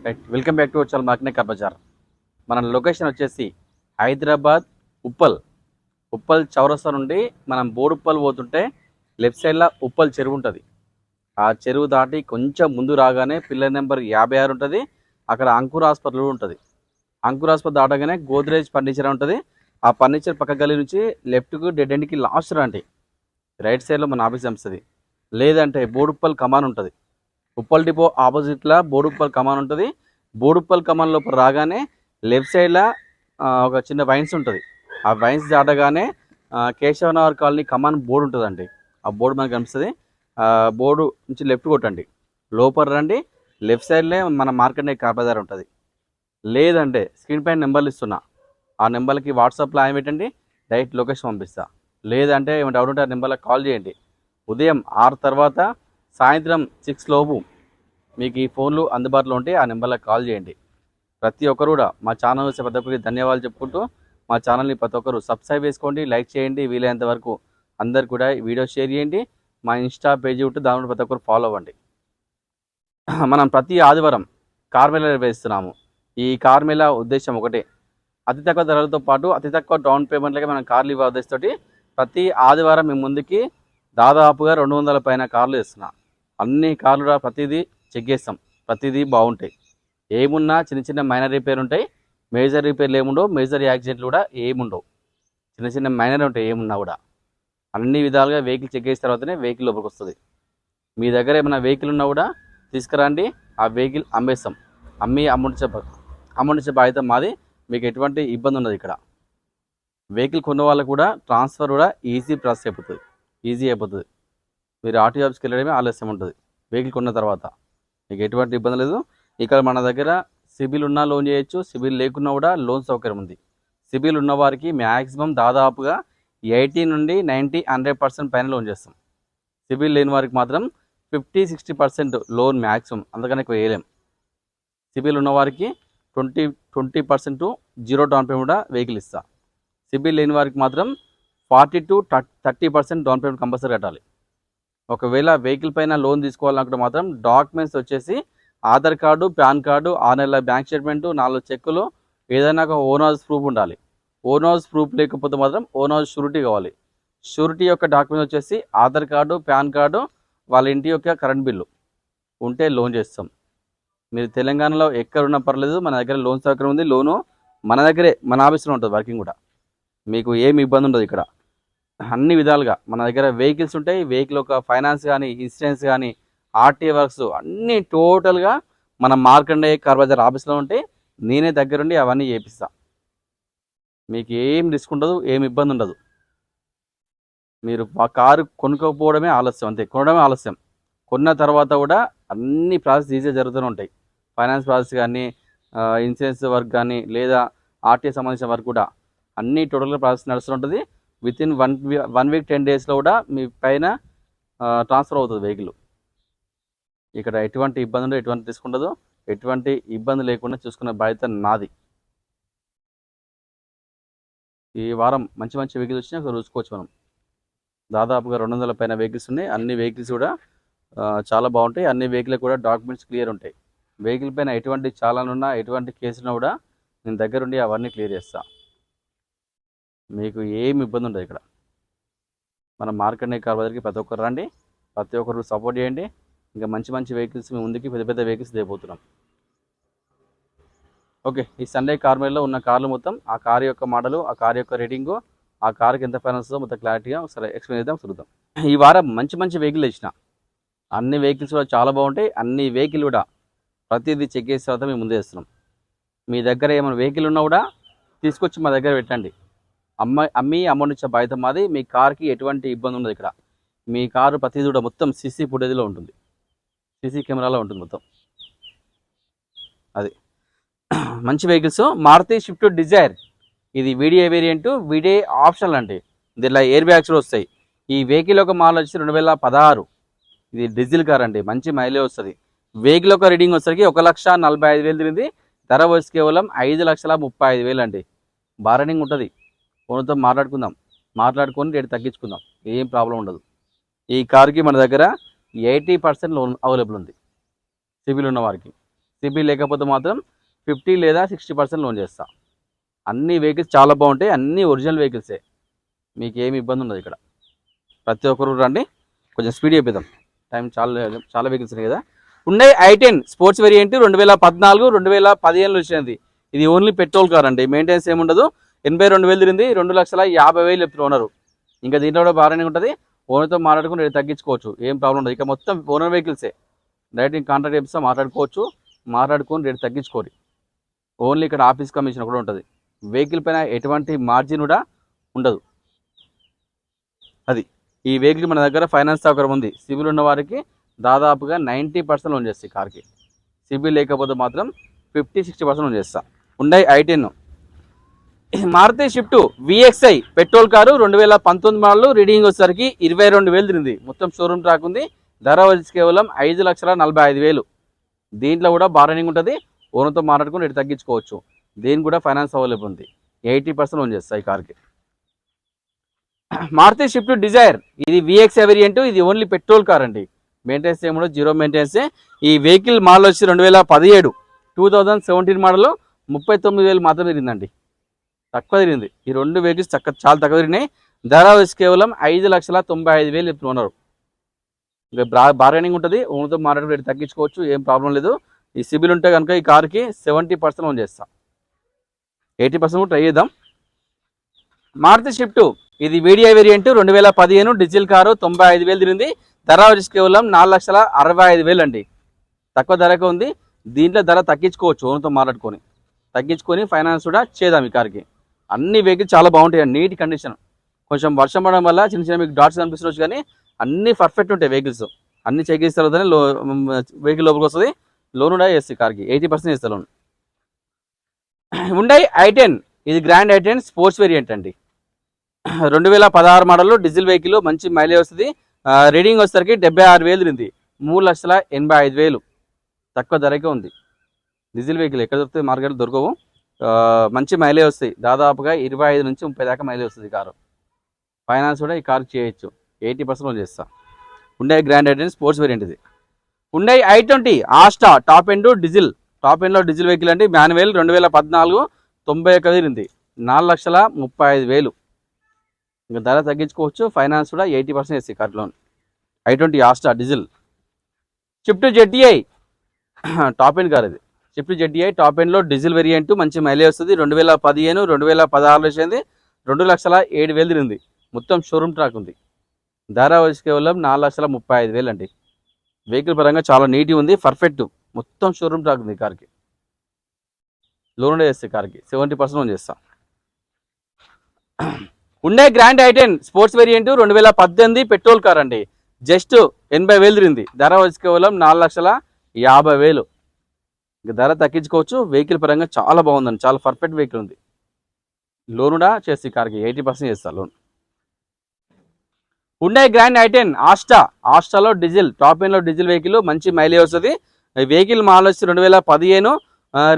Right, welcome back to our channel market car bazaar. మన location వచ్చేసి హైదరాబాద్ ఉప్పల్ చౌరస్తా నుండి మనం బోడుప్పల్ పోతుంటే లెఫ్ట్ సైడ్లో ఉప్పల్ చెరువు ఉంటుంది. ఆ చెరువు దాటి కొంచెం ముందు రాగానే పిల్లర్ నెంబర్ 56 ఉంటుంది. అక్కడ అంకుర్ హాస్పిటల్ ఉంటుంది. అంకుర్ హాస్పిటల్ దాటగానే గోద్రేజ్ ఫర్నిచర్ ఉంటుంది. ఆ ఫర్నిచర్ పక్క గల్లీ నుంచి లెఫ్ట్కు డెడ్ ఎండ్కి లాస్ట్ రండి. రైట్ సైడ్లో మన ఆఫీస్ వస్తుంది. లేదంటే బోడుప్పల్ కమాన్ ఉంటుంది. ఉప్పల్ డిపో ఆపోజిట్లో బోడుప్పల్ కమాన్ ఉంటుంది. బోడుప్పల్ కమాన్ లోపల రాగానే లెఫ్ట్ సైడ్లో ఒక చిన్న వైన్స్ ఉంటుంది. ఆ వైన్స్ దాటగానే కేశవనగర్ కాలనీ కమాన్ బోర్డు ఉంటుందండి. ఆ బోర్డు మనకు కనిపిస్తుంది. బోర్డు నుంచి లెఫ్ట్ కొట్టండి, లోపల రండి. లెఫ్ట్ సైడ్లో మన మార్కెట్ కార్ బజార్ ఉంటుంది. లేదంటే స్క్రీన్ పైన నెంబర్లు ఇస్తున్నా, ఆ నెంబర్కి వాట్సాప్లో ఆయన పెట్టండి, డైరెక్ట్ లొకేషన్ పంపిస్తా. లేదంటే ఏమైనా డౌట్ ఉంటే ఆ నెంబర్లో కాల్ చేయండి. ఉదయం 6 తర్వాత సాయంత్రం 6 లోపు మీకు ఈ ఫోన్లు అందుబాటులో ఉంటే ఆ నెంబర్లకు కాల్ చేయండి. ప్రతి ఒక్కరు కూడా మా ఛానల్ వచ్చే ప్రతి ఒక్కరికి ధన్యవాదాలు చెప్పుకుంటూ మా ఛానల్ని ప్రతి ఒక్కరు సబ్స్క్రైబ్ చేసుకోండి, లైక్ చేయండి. వీలైనంత వరకు అందరు కూడా వీడియో షేర్ చేయండి. మా ఇన్స్టా పేజీ ఉంటే దాని ప్రతి ఒక్కరు ఫాలో అవ్వండి. మనం ప్రతి ఆదివారం కార్ మేళా నిర్వహిస్తున్నాము. ఈ కార్ మేళా ఉద్దేశం ఒకటే, అతి తక్కువ ధరలతో పాటు అతి తక్కువ డౌన్ పేమెంట్లకి మనం కార్లు ఇవ్వ ఉద్దేశంతో ప్రతి ఆదివారం మేము ముందుకి దాదాపుగా 200 పైన కార్లు ఇస్తున్నాం. అన్ని కార్లు ప్రతిదీ చెక్ చేస్తాం, ప్రతిదీ బాగుంటాయి. ఏమున్నా చిన్న చిన్న మైనర్ రిపేర్ ఉంటాయి, మేజర్ రిపేర్లు ఏముండవు, మేజర్ యాక్సిడెంట్లు కూడా ఏముండవు. చిన్న చిన్న మైనర్ ఉంటాయి ఏమున్నా కూడా. అన్ని విధాలుగా వెహికల్ చెక్ చేసిన తర్వాతనే వెహికల్ లోపలికి వస్తుంది. మీ దగ్గర ఏమైనా వెహికల్ ఉన్నా కూడా తీసుకురండి, ఆ వెహికల్ అమ్మేస్తాం. అమౌంట్ బాధ్యత మాది. మీకు ఎటువంటి ఇబ్బంది ఉండదు. ఇక్కడ వెహికల్ కొన్న వాళ్ళకు కూడా ట్రాన్స్ఫర్ కూడా ఈజీ ప్రాసెస్ అయిపోతుంది. మీరు ఆర్టీఓ ఆఫీస్కి వెళ్ళడమే ఆలస్యం ఉంటుంది. వెహికల్ కొన్న తర్వాత మీకు ఎటువంటి ఇబ్బంది లేదు. ఇక్కడ మన దగ్గర సిబిల్ ఉన్నా లోన్ చేయొచ్చు, సిబిల్ లేకున్నా కూడా లోన్ సౌకర్యం ఉంది. సిబిల్ ఉన్న వారికి మ్యాక్సిమం దాదాపుగా 80 నుండి 90, 100% పైన లోన్ చేస్తాం. సిబిల్ లేని వారికి మాత్రం 50-60% లోన్ మ్యాక్సిమం, అందుకని ఎక్కువ వేయలేం. సిబిల్ ఉన్నవారికి 20% జీరో డౌన్ పేమెంట్ కూడా వెహికల్ ఇస్తా. సిబిల్ లేని వారికి మాత్రం 40-30% డౌన్ పేమెంట్ కంపల్సరీ కట్టాలి. ఒకవేళ వెహికల్ పైన లోన్ తీసుకోవాలనుకుంటే మాత్రం డాక్యుమెంట్స్ వచ్చేసి ఆధార్ కార్డు, పాన్ కార్డు, 6 నెలల బ్యాంక్ స్టేట్మెంటు, 4 చెక్కులు, ఏదైనా ఒక ఓన్ హౌస్ ప్రూఫ్ ఉండాలి. ఓన్ హౌస్ ప్రూఫ్ లేకపోతే మాత్రం ఓన్ హౌస్ షూరిటీ కావాలి. షూరిటీ యొక్క డాక్యుమెంట్ వచ్చేసి ఆధార్ కార్డు, పాన్ కార్డు, వాళ్ళ ఇంటి యొక్క కరెంట్ బిల్లు ఉంటే లోన్ చేస్తాం. మీరు తెలంగాణలో ఎక్కడున్నా పర్లేదు, మన దగ్గర లోన్ సౌకర్యం ఉంది. లోను మన దగ్గరే, మన ఆఫీస్లో ఉంటుంది వర్కింగ్ కూడా. మీకు ఏమి ఇబ్బంది ఉండదు. ఇక్కడ అన్ని విధాలుగా మన దగ్గర వెహికల్స్ ఉంటాయి. వెహికల్ ఒక ఫైనాన్స్ కానీ, ఇన్సూరెన్స్ కానీ, ఆర్టీఏ వర్క్స్ అన్నీ టోటల్గా మన మార్కండేయ కార్ బజార్ ఆఫీస్లో ఉంటే నేనే దగ్గరుండి అవన్నీ చేపిస్తా. మీకు ఏం రిస్క్ ఉండదు, ఏమి ఇబ్బంది ఉండదు. మీరు ఆ కారు కొనుక్కోకపోవడమే ఆలస్యం, అంతే. కొనడమే ఆలస్యం. కొన్న తర్వాత కూడా అన్ని ప్రాసెస్ ఈజీగా జరుగుతూనే ఉంటాయి. ఫైనాన్స్ ప్రాసెస్ కానీ, ఇన్సూరెన్స్ వర్క్ కానీ, లేదా ఆర్టీఏ సంబంధించిన వర్క్ కూడా అన్నీ టోటల్గా ప్రాసెస్ నడుస్తుంటుంది. వితిన్ 1 వీక్ 10 డేస్లో కూడా మీ పైన ట్రాన్స్ఫర్ అవుతుంది వెహికల్. ఇక్కడ ఎటువంటి ఇబ్బంది ఉండదు, ఎటువంటి రిస్క్ ఉండదు. ఎటువంటి ఇబ్బంది లేకుండా చూసుకునే బాధ్యత నాది. ఈ వారం మంచి మంచి వెహికల్స్ వచ్చినా చూసుకోవచ్చు. మనం దాదాపుగా 200 పైన వెహికల్స్ ఉన్నాయి. అన్ని వెహికల్స్ కూడా చాలా బాగుంటాయి. అన్ని వెహికల్ కూడా డాక్యుమెంట్స్ క్లియర్ ఉంటాయి. వెహికల్ పైన ఎటువంటి చాలానున్నా, ఎటువంటి కేసున్నా కూడా నేను దగ్గరుండి అవన్నీ క్లియర్ చేస్తా. మీకు ఏమి ఇబ్బంది ఉండదు. ఇక్కడ మన మార్కెట్ కార్ బజార్కి ప్రతి ఒక్కరు రండి, ప్రతి ఒక్కరు సపోర్ట్ చేయండి. ఇంకా మంచి మంచి వెహికల్స్ మీ ముందుకి పెద్ద పెద్ద వెహికల్స్ దిగబోతున్నాం. ఓకే, ఈ సండే కార్ మేళలో ఉన్న కార్లు మొత్తం, ఆ కార్ యొక్క మోడలు, ఆ కార్ యొక్క రేటింగు, ఆ కార్కి ఎంత ఫైనాన్స్ మొత్తం క్లారిటీగా ఒకసారి ఎక్స్ప్లెయిన్ చేద్దాం, చూద్దాం. ఈ వారం మంచి మంచి వెహికల్ ఇచ్చిన. అన్ని వెహికల్స్ కూడా చాలా బాగుంటాయి. అన్ని వెహికల్ కూడా ప్రతిదీ చెక్ చేసిన తర్వాత మేము ముందే ఇస్తున్నాం. మీ దగ్గర ఏమైనా వెహికల్ ఉన్నా కూడా తీసుకొచ్చి మా దగ్గర పెట్టండి. అమ్మి అమౌంట్ ఇచ్చే బాధ్యత మాది. మీ కార్కి ఎటువంటి ఇబ్బంది ఉండదు. ఇక్కడ మీ కారు ప్రతిదీ కూడా మొత్తం సీసీ ఫుటేజ్లో ఉంటుంది, సీసీ కెమెరాలో ఉంటుంది మొత్తం. అది మంచి వెహికల్స్. మారుతి స్విఫ్ట్ డిజైర్, ఇది వీడియో వేరియంట్, వీడియో ఆప్షనల్ అండి. దీనిలో ఎయిర్ బ్యాగ్స్ కూడా వస్తాయి. ఈ వెహికల్ ఒక మోడల్ వచ్చి 2016. ఇది డీజిల్ కార్ అండి, మంచి మైలేజ్ వస్తుంది. వెహికల్ ఒక రీడింగ్ వచ్చేసరికి 1,45,000 తిరిగింది. ధర వచ్చి కేవలం 5,35,000 అండి. బార్గెనింగ్ ఉంటుంది. ఫోన్తో మాట్లాడుకొని రేటు తగ్గించుకుందాం, ఏం ప్రాబ్లం ఉండదు. ఈ కార్కి మన దగ్గర 80% లోన్ అవైలబుల్ ఉంది సిబిల్ ఉన్న వారికి. సిబిల్ లేకపోతే మాత్రం 50 లేదా 60% లోన్ చేస్తా. అన్ని వెహికల్స్ చాలా బాగుంటాయి, అన్ని ఒరిజినల్ వెహికల్సే, మీకు ఏమి ఇబ్బంది ఉండదు ఇక్కడ. ప్రతి ఒక్కరు రండి, కొంచెం స్పీడ్ చెప్పిద్దాం, టైం చాలా వెహికల్స్ ఉన్నాయి కదా. ఉండే i10 స్పోర్ట్స్ వేరియంట్ 2014 2015లో వచ్చినది. ఇది ఓన్లీ పెట్రోల్ కార్ అండి, మెయింటెనెన్స్ ఏముండదు. 82,000 తిరిగింది, 2,50,000 చెప్తున్నారు ఓనరు. ఇంకా దీంట్లో కూడా బాగానే ఉంటుంది, ఓనర్తో మాట్లాడుకుని రేటు తగ్గించుకోవచ్చు, ఏం ప్రాబ్లం ఉండదు. ఇక మొత్తం ఓనర్ వెహికల్సే, డైరెక్ట్ కాంట్రాక్ట్ చేపిస్తా, మాట్లాడుకొని రేటు తగ్గించుకోరు. ఓన్లీ ఇక్కడ ఆఫీస్ కమిషన్ కూడా ఉంటుంది, వెహికల్ పైన ఎటువంటి మార్జిన్ కూడా ఉండదు. అది ఈ వెహికల్ మన దగ్గర ఫైనాన్స్ సౌకర్యం ఉంది. సిబిల్ ఉన్న వారికి దాదాపుగా 90% లోన్ చేస్తాయి కార్కి. సిబిల్ లేకపోతే మాత్రం 50-60% లోన్ చేస్తా. ఉండే i10 Maruti Swift VXI petrol car 2019 model, reading వచ్చేసరికి 22,000 తిరిగింది. మొత్తం షోరూమ్ ట్రాక్ ఉంది. ధర వచ్చి కేవలం 5,45,000. దీంట్లో కూడా బార్గెనింగ్ ఉంటుంది, ఓనర్తో మాట్లాడుకుని రేటు తగ్గించుకోవచ్చు. దీనికి కూడా ఫైనాన్స్ అవైలబుల్ ఉంది, 80% లోన్ చేస్తాయి ఈ కార్కి. మారుతి షిఫ్ట్ డిజైర్ ఇది VXI వేరియంట్, ఇది ఓన్లీ పెట్రోల్ కార్ అండి, మెయింటెనెన్స్ ఏమో జీరో మెయింటెనెన్సే. ఈ వెహికల్ మోడల్ వచ్చి 2017 మోడల్, 39,000 మాత్రమే తిరిగిందండి, తక్కువ తిరిగింది. ఈ రెండు వెహికల్స్ చాలా తక్కువ తిరిగినాయి. ధర వచ్చి కేవలం 5,95,000 చెప్తున్నారు. ఇంకా బార్గెనింగ్ ఉంటుంది, ఓనర్తో మాట్లాడి రేటు తగ్గించుకోవచ్చు, ఏం ప్రాబ్లం లేదు. ఈ సిబిల్ ఉంటే కనుక ఈ కార్కి 70% లోన్ చేస్తా, 80% కూడా ట్రై చేద్దాం. మారుతి షిఫ్ట్ ఇది VDI వేరియంట్ 2015 డీజిల్ కారు, 95,000 తిరిగింది. ధర వచ్చి కేవలం 4,65,000 అండి, తక్కువ ధరకే ఉంది. దీంట్లో ధర తగ్గించుకోవచ్చు, ఓనర్తో తగ్గించుకొని ఫైనాన్స్ కూడా చేద్దాం ఈ కార్కి. అన్ని వెహికల్స్ చాలా బాగుంటాయి, నీట్ కండిషన్. కొంచెం వర్షం పడడం వల్ల చిన్న చిన్న మీకు డాట్స్ కనిపిస్తుండొచ్చు, కానీ అన్ని పర్ఫెక్ట్ ఉంటాయి వెహికల్స్. అన్ని చెక్ చేసిన తర్వాతనే వెహికల్ లోపలికి వస్తుంది. లోన్ కూడా చేస్తుంది కార్కి, 80% చేస్తారు లోన్. ఉండే i10 ఇది గ్రాండ్ i10 స్పోర్ట్స్ వేరియంట్ అండి, 2016 మోడల్, డీజిల్ వెహికల్, మంచి మైలేజ్ వస్తుంది. రీడింగ్ వచ్చేసరికి 76,000 తిరిగింది, 3,85,000, తక్కువ ధరకే ఉంది. డీజిల్ వెహికల్ ఎక్కడ దొరుకుతుంది, మార్కెట్లో దొరకవు. మంచి మైలేజ్ వస్తాయి, దాదాపుగా 25 నుంచి 30 దాకా మైలేజ్ వస్తుంది కారు. ఫైనాన్స్ కూడా ఈ కారు చేయొచ్చు, 80% లోన్ చేస్తా. ఉండే గ్రాండ్ i10 స్పోర్ట్స్ వేరియంట్ ఇది. ఉండే i20 ఆస్టా టాప్ ఎండ్లో డీజిల్ వెహికల్ అండి, మాన్యువల్, 2014, 91,000 తిరిగింది, 4,35,000. ఇంకా ధర తగ్గించుకోవచ్చు, ఫైనాన్స్ కూడా 80% వేస్తాయి car loan. i20 Asta diesel. Shift ZDI top end car ఇది, షిఫ్ట్ ZDI టాప్ ఎండ్లో డీజిల్ వేరియంట్, మంచి మైలేజ్ వస్తుంది. 2015 2016 వచ్చింది, 2,07,000 తిరిగింది, మొత్తం షోరూమ్ ట్రాక్ ఉంది. ధర వచ్చి కేవలం 4,35,000 అండి. వెహికల్ పరంగా చాలా నీట్గా ఉంది, పర్ఫెక్ట్, మొత్తం షోరూమ్ ట్రాక్ ఉంది కార్కి. లోన్ చేస్తే కార్కి 70% లోన్ చేస్తా. ఉండే grand i10 sports variant 2018 petrol car అండి, జస్ట్ 80,000 తిరిగింది. ధర వచ్చి కేవలం 4,50,000. ఇంకా ధర తగ్గించుకోవచ్చు, వెహికల్ పరంగా చాలా బాగుందండి, చాలా పర్ఫెక్ట్ వెహికల్ ఉంది. లోన్ కూడా చేస్తే కార్కి 80% చేస్తా లోన్. ఉండే గ్రాండ్ i10 ఆస్టాలో డీజిల్, టాప్ ఎండ్లో డీజిల్ వెహికల్, మంచి మైలేజ్ వస్తుంది. వెహికల్ మోడల్ వచ్చి 2015,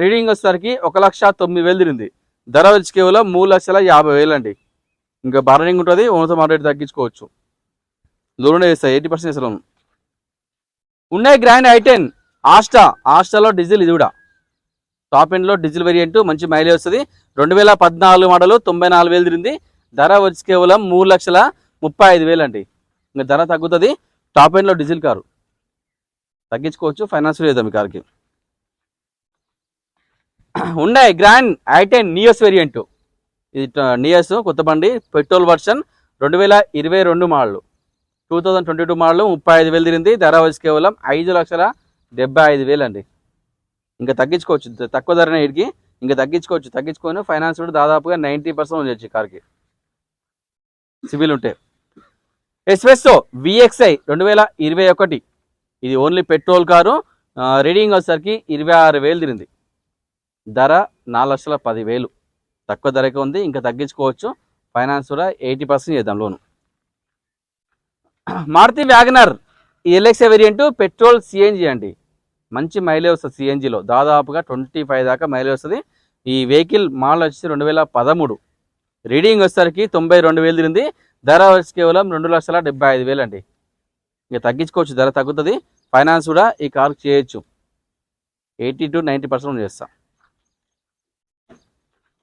రీడింగ్ వచ్చేసరికి 1,09,000 తిరిగింది. ధర వచ్చి కేవలం 3,50,000 అండి. ఇంకా బార్గెనింగ్ ఉంటుంది, ఓనర్తో మాట్లాడి తగ్గించుకోవచ్చు, లోన్ చేస్తాయి, 80% చేస్తా లోన్. ఉండే గ్రాండ్ i10 ఆస్టాలో డీజిల్, ఇది కూడా టాప్ ఎండ్లో డీజిల్ వేరియంట్, మంచి మైలేజ్ వస్తుంది. 2014 మోడల్, 94,000 తిరిగింది. ధర వచ్చి కేవలం 3,35,000 అండి. ఇంకా ధర తగ్గుతుంది, టాప్ ఎండ్లో డీజిల్ కారు, తగ్గించుకోవచ్చు, ఫైనాన్స్ చేద్దాం ఈ కార్కి. ఉండే గ్రాండ్ i10 నియోస్ వేరియంట్, ఇది నియోస్ కొత్త బండి, పెట్రోల్ వర్షన్, 2022 మోడల్, 2022 మోడల్, 35,000 తిరిగింది. ధర వచ్చి కేవలం 5,75,000 అండి. ఇంకా తగ్గించుకోవచ్చు, తక్కువ ధరనే ఇడికి, ఇంకా తగ్గించుకొని ఫైనాన్స్ కూడా దాదాపుగా 90% ఉండొచ్చు కార్కి, సివిల్ ఉంటే. ఎస్ప్రెస్సో VXI 2021, ఇది ఓన్లీ పెట్రోల్ కారు, రీడింగ్ వచ్చేసరికి 26,000 తిరిగింది. ధర 4,10,000, తక్కువ ధరకే ఉంది, ఇంకా తగ్గించుకోవచ్చు, ఫైనాన్స్ కూడా 80% చేద్దాం loan. Maruti Wagon R LXI variant petrol CNG అండి, మంచి మైలేజ్ వస్తుంది. CNGలో దాదాపుగా 25 దాకా మైలేజ్ వస్తుంది. ఈ వెహికల్ మోడల్ వచ్చి 2013, రీడింగ్ వచ్చేసరికి 92,000 తిరిగింది. ధర వచ్చి కేవలం 2,75,000 అండి. ఇంకా తగ్గించుకోవచ్చు, ధర తగ్గుతుంది, ఫైనాన్స్ కూడా ఈ కార్ చేయొచ్చు. 80 to 90% చేస్తాం.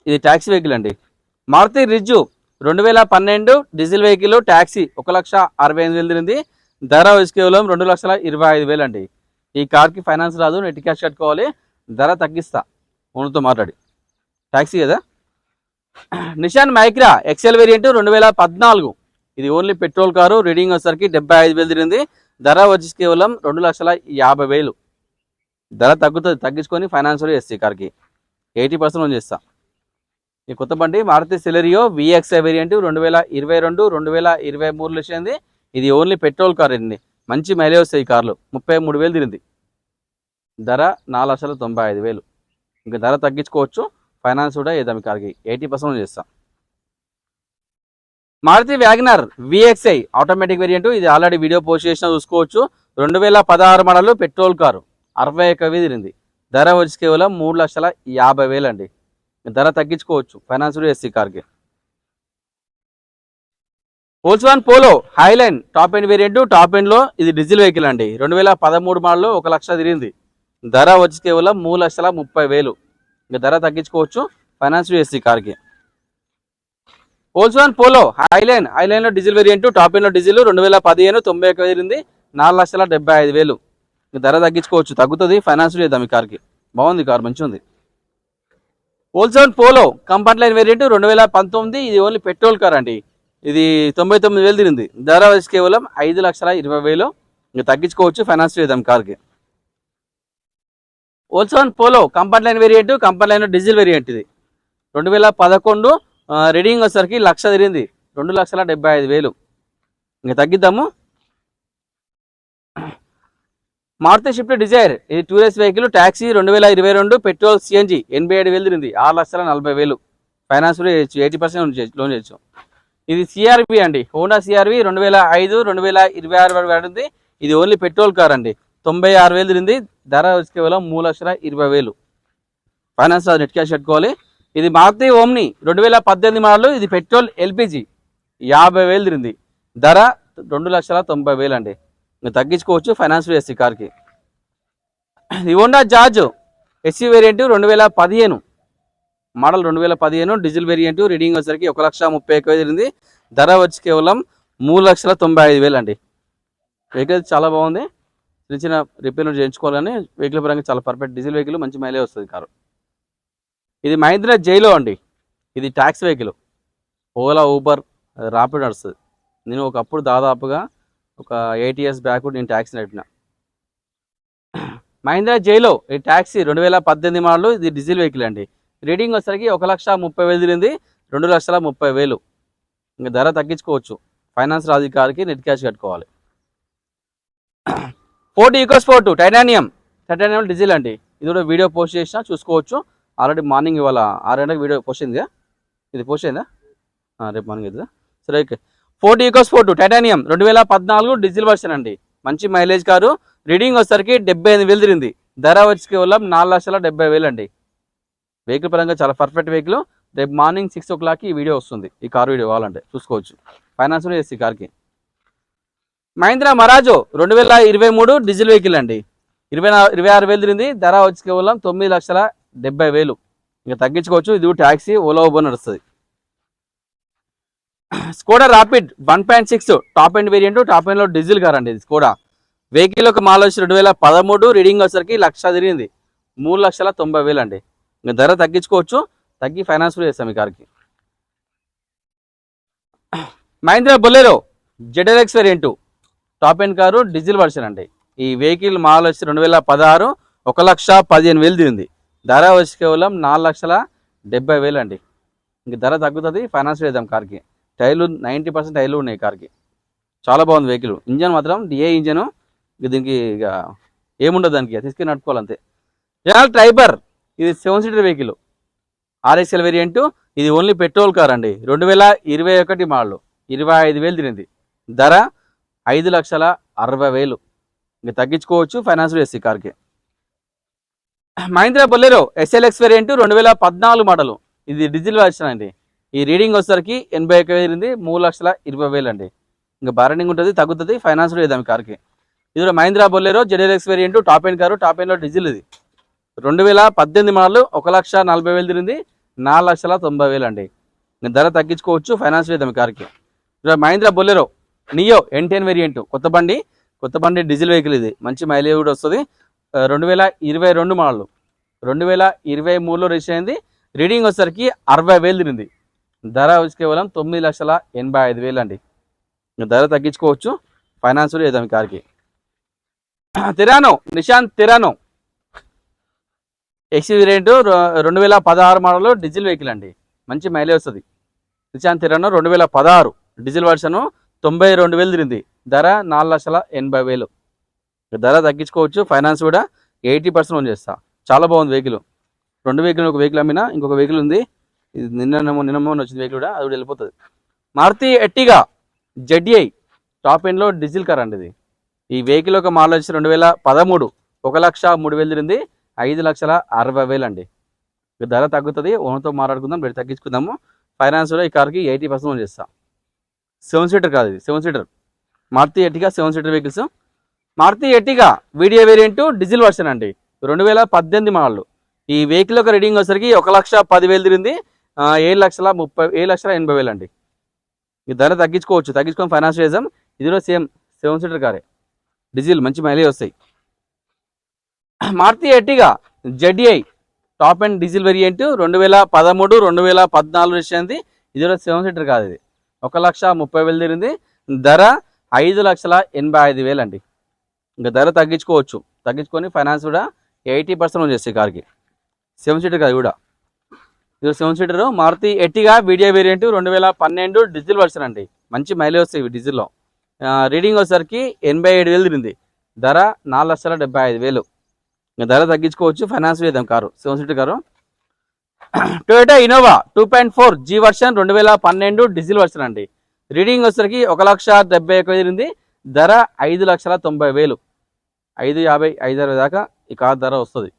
ఇది ట్యాక్సీ వెహికల్ అండి. Maruti Rizzu 2012 diesel vehicle taxi 1,65,000 తిరిగింది. ధర వచ్చి కేవలం 2,25,000 అండి. ఈ కార్కి ఫైనాన్స్ రాదు, నెట్ క్యాష్ కట్టుకోవాలి. ధర తగ్గిస్తా ఓనర్తో మాట్లాడి. ట్యాక్సీ కదా. నిషాన్ మైక్రా ఎక్సెల్ వేరియంట్ 2014, ఇది ఓన్లీ పెట్రోల్ కారు. రీడింగ్ వచ్చేసరికి 75,000 తిరిగింది. ధర వచ్చి కేవలం 2,50,000. ధర తగ్గుతుంది, తగ్గించుకొని ఫైనాన్స్ కూడా చేస్తాయి. కార్కి 80% లోన్ చేస్తా. ఈ కొత్త బండి మారుతి సెలెరియో విఎక్స్ఐ వేరియంట్ 2022, 2023 వచ్చింది. ఇది ఓన్లీ పెట్రోల్ కార్ అండి. మంచి మైలేజ్ వస్తాయి ఈ కార్లు. 33,000 తిరిగింది. ధర 4,95,000. ఇంకా ధర తగ్గించుకోవచ్చు, ఫైనాన్స్ కూడా ఏదో మీ కార్కి 80% చేస్తాం. Maruti WagonR VXI automatic variant, ఇది ఆల్రెడీ వీడియో పోస్ట్ చేసినా చూసుకోవచ్చు. 2016 మోడల్ పెట్రోల్ కారు 61,000 తిరిగింది. ధర వచ్చి కేవలం 3,50,000 అండి. ధర తగ్గించుకోవచ్చు, ఫైనాన్స్ కూడా చేస్తే కార్కి. Volkswagen Polo Highline top end variant. Top ఎండ్లో ఇది డీజిల్ వెహికల్ అండి. 2013 మోడల్ 1,00,000 తిరిగింది. ధర వచ్చి కేవలం 3,30,000. ఇంకా ధర తగ్గించుకోవచ్చు, ఫైనాన్స్ చేస్తే కార్కి. Volkswagen polo హైలైన్లో diesel variant. Top ఎండ్లో డీజిల్ 2015 91,000 తిరిగింది. 4,75,000. ధర తగ్గించుకోవచ్చు, తగ్గుతుంది, ఫైనాన్స్ చేద్దాం ఈ కార్కి. బాగుంది కార్, మంచిగా ఉంది. Volkswagen Polo Comfortline variant 2019, ఇది ఓన్లీ పెట్రోల్ కార్ అండి. ఇది 99,000 తిరిగింది. ధర వచ్చి కేవలం 5,20,000. ఇంకా తగ్గించుకోవచ్చు, ఫైనాన్స్ చేద్దాం కార్కి. Volkswagen Polo Comfortline variant, Comfortline diesel variant. ఇది 2011, రీడింగ్ వచ్చేసరికి 1,00,000 తిరిగింది. 2,75,000. ఇంకా తగ్గిద్దాము. మారుతి స్విఫ్ట్ డిజైర్, ఇది tourist vehicle taxi 2022 petrol CNG 87,000 తిరిగింది. 6,40,000. ఫైనాన్స్ కూడా చేయొచ్చు, 80% లోన్ చేయొచ్చు. ఇది సిఆర్వి అండి, హోండా సిఆర్వి 2005, 2026 వరకు పడింది. ఇది ఓన్లీ పెట్రోల్ కార్ అండి. 96,000 తిరిగింది. ధర వచ్చి కేవలం 3,20,000. ఫైనాన్స్ నెట్ క్యాష్ కట్టుకోవాలి. ఇది మారుతి ఓమ్ని 2018 మోడల్, ఇది పెట్రోల్ ఎల్పిజి 50,000 తిరిగింది. ధర 2,90,000 అండి. ఇంకా తగ్గించుకోవచ్చు, ఫైనాన్స్ చేస్తే కార్కి. ఇది Honda jazz SC variant 2015 model, 2015 diesel variant. Reading వచ్చేసరికి 1,30,000 తిరిగింది. ధర వచ్చి కేవలం 3,95,000 అండి. వెహికల్ చాలా బాగుంది. చిన్న చిన్న రిపేర్లు చేయించుకోవాలని వెహికల్ పరంగా చాలా పర్ఫెక్ట్. డీజిల్ వెహికల్ మంచి మైలేజ్ వస్తుంది కారు. ఇది మహీంద్రా జైలో అండి. ఇది taxi vehicle. Ola, Uber, rapid నడుస్తుంది. నేను ఒకప్పుడు దాదాపుగా ఒక 8 years బ్యాక్ నేను ట్యాక్సీ నడిపిన. మహీంద్రా జైలో ఈ ట్యాక్సీ 2018 మోడల్, ఇది డీజిల్ వెహికల్ అండి. రీడింగ్ వచ్చేసరికి 1,30,000 తిరిగింది. 2,30,000. ఇంకా ధర తగ్గించుకోవచ్చు, ఫైనాన్స్ రాజు కార్కి నెట్ క్యాష్ కట్టుకోవాలి. ఫోర్డ్ ఈకోస్పోర్ట్ టైటానియం డీజిల్ అండి. ఇది కూడా వీడియో పోస్ట్ చేసినా చూసుకోవచ్చు. ఆల్రెడీ మార్నింగ్ ఇవాళ 6 గంటలకు వీడియో పోస్ట్ అయిందిగా. ఇది పోస్ట్ అయిందా? రేపు మార్నింగ్ అవుతుందా? సరే, okay. Ford EcoSport titanium 2014 diesel version అండి. మంచి మైలేజ్ కారు. రీడింగ్ వచ్చేసరికి 78,000 తిరిగింది. ధర వచ్చి కేవలం 4,70,000 అండి. వెహికల్ పరంగా చాలా పర్ఫెక్ట్ వెహికల్. రేపు మార్నింగ్ 6 o'clock ఈ వీడియో వస్తుంది. ఈ కార్ వీడియో కావాలంటే చూసుకోవచ్చు, ఫైనాన్స్ కూడా చేసి కార్కి. మహీంద్రా మరాజో 2023 డీజిల్ వెహికల్ అండి. 26,000 తిరిగింది. ధర వచ్చి కేవలం 9,70,000. ఇంకా తగ్గించుకోవచ్చు. ఇది ట్యాక్సీ, ఓలా, ఊబర్ నడుస్తుంది. Skoda rapid 1.6 top end variant. Top ఎండ్లో డీజిల్ కార్ అండి. ఇది స్కోడా వెహికల్ ఒక మోడల్ వచ్చి 2013. రీడింగ్ వచ్చేసరికి 1,00,000 తిరిగింది. 3,90,000 అండి. ఇంకా ధర తగ్గించుకోవచ్చు, తగ్గి ఫైనాన్స్ కూడా చేస్తాం ఈ కార్కి. Mahindra Bolero ZLX variant top end car, diesel version అండి. ఈ వెహికల్ మోడల్ వచ్చి 2016. 1,15,000 తిరిగింది. ధర వచ్చి కేవలం 4,70,000 అండి. ఇంక ధర తగ్గుతుంది, ఫైనాన్స్ చేద్దాం కార్కి. టైర్లు 90% టైర్లు ఉన్నాయి కార్కి. చాలా బాగుంది వెహికల్. ఇంజన్ మాత్రం డిఏ ఇంజను. దీనికి ఇక ఏముండదు, దానికి తీసుకుని నడుపుకోవాలంతే. జనరల్ ట్రైబర్, ఇది 7 seater వెహికల్, ఆర్ఎక్స్ఎల్ వేరియంట్. ఇది ఓన్లీ పెట్రోల్ కార్ అండి. 2021 మోడల్, 25,000 తిరిగింది. ధర 5,60,000. ఇంకా తగ్గించుకోవచ్చు, ఫైనాన్స్ చేసి కార్కి. మహీంద్రా బొలెరో ఎస్ఎల్ఎక్స్ వేరియంట్ 2014 మోడల్, ఇది డీజిల్ వర్షన్ అండి. ఈ రీడింగ్ వచ్చేసరికి 81,000 తిరిగింది. 3,20,000 అండి. ఇంకా బార్గెనింగ్ ఉంటుంది, తగ్గుతుంది, ఫైనాన్స్ చేద్దాం కార్కి. ఇది Mahindra Bolero ZLX variant top end car. Top ఎండ్లో డీజిల్. ఇది 2018 మోడల్ 1,40,000 తిరిగింది, 4,90,000 అండి. ధర తగ్గించుకోవచ్చు, ఫైనాన్స్ చేద్దాం ఈ కార్కి. Mahindra Bolero neo N10 variant, కొత్త బండి డీజిల్ వెహికల్. ఇది మంచి మైలేజ్ కూడా వస్తుంది. 2022 మోడల్, 2023లో రిజిస్టర్ అయింది. రీడింగ్ వచ్చేసరికి 60,000 తిరిగింది. ధర వచ్చి కేవలం 9,85,000 అండి. ధర తగ్గించుకోవచ్చు, ఫైనాన్స్ కూడా చేద్దాం ఈ కార్కి. Nissan Terrano XV variant 2016 model diesel vehicle అండి. మంచి మైలేజ్ వస్తుంది. నిశాన్ తెరానో 2016 డీజిల్ వర్షన్ 92,000 తిరిగింది. ధర 4,80,000. ధర తగ్గించుకోవచ్చు, ఫైనాన్స్ కూడా 80% లోన్ చేస్తా. చాలా బాగుంది వెహికల్. 2 వెహికల్, ఒక వెహికల్ అమ్మినా, ఇంకొక వెహికల్ ఉంది. ఇది నిన్న వచ్చింది వెహికల్ కూడా, అది కూడా వెళ్ళిపోతుంది. మారుతి ఎర్టిగా ZDI టాప్ ఎండ్లో డీజిల్ కార్ అండి. ఇది ఈ వెహికల్ ఒక మోడల్ వచ్చి 2013 1,03,000 తిరిగింది. 5,60,000 అండి. ధర తగ్గుతుంది, ఓనర్తో మాట్లాడుకుందాం, రేటు తగ్గించుకుందాము. ఫైనాన్స్ కూడా ఈ కార్కి 80% లోన్ చేస్తాం. 7 సీటర్ కాదు, ఇది 7 seater. Maruti Ertiga 7 seater vehicles. Maruti Ertiga video variant diesel version అండి. 2018 మోడల్. ఈ వెహికల్ ఒక రీడింగ్ వచ్చేసరికి 1,10,000 తిరిగింది. 7,80,000 అండి. ఈ ధర తగ్గించుకొని ఫైనాన్స్ చేద్దాం. ఇది కూడా సేమ్ 7 సీటర్ కారే, డీజిల్, మంచి మైలేజ్ వస్తాయి. Maruti Ertiga ZDI top and diesel variant 2013 2014 వచ్చింది. ఇది కూడా 7 సీటర్ కాదు, ఇది 1,30,000 తిరిగింది. ధర 5,85,000 అండి. ఇంకా ధర తగ్గించుకొని ఫైనాన్స్ కూడా 80% లోన్ చేస్తాయి కార్కి. 7 సీటర్ కాదు కూడా, ఇది 7 seater. Maruti Ertiga video variant 2012 diesel version అండి. మంచి మైలేజ్ వస్తాయి డీజిల్లో. రీడింగ్ వచ్చేసరికి 87,000 తిరిగింది. ధర 4,75,000. ఇంకా ధర తగ్గించుకోవచ్చు, ఫైనాన్స్ చేద్దాం car, 7 seater car. Toyota Innova 2.4 G version 2012 diesel version అండి. రీడింగ్ వచ్చేసరికి 1,71,000 తిరిగింది. ధర 5,90,000. 5,50,000 5,60,000 దాకా ఈ కార్ ధర వస్తుంది.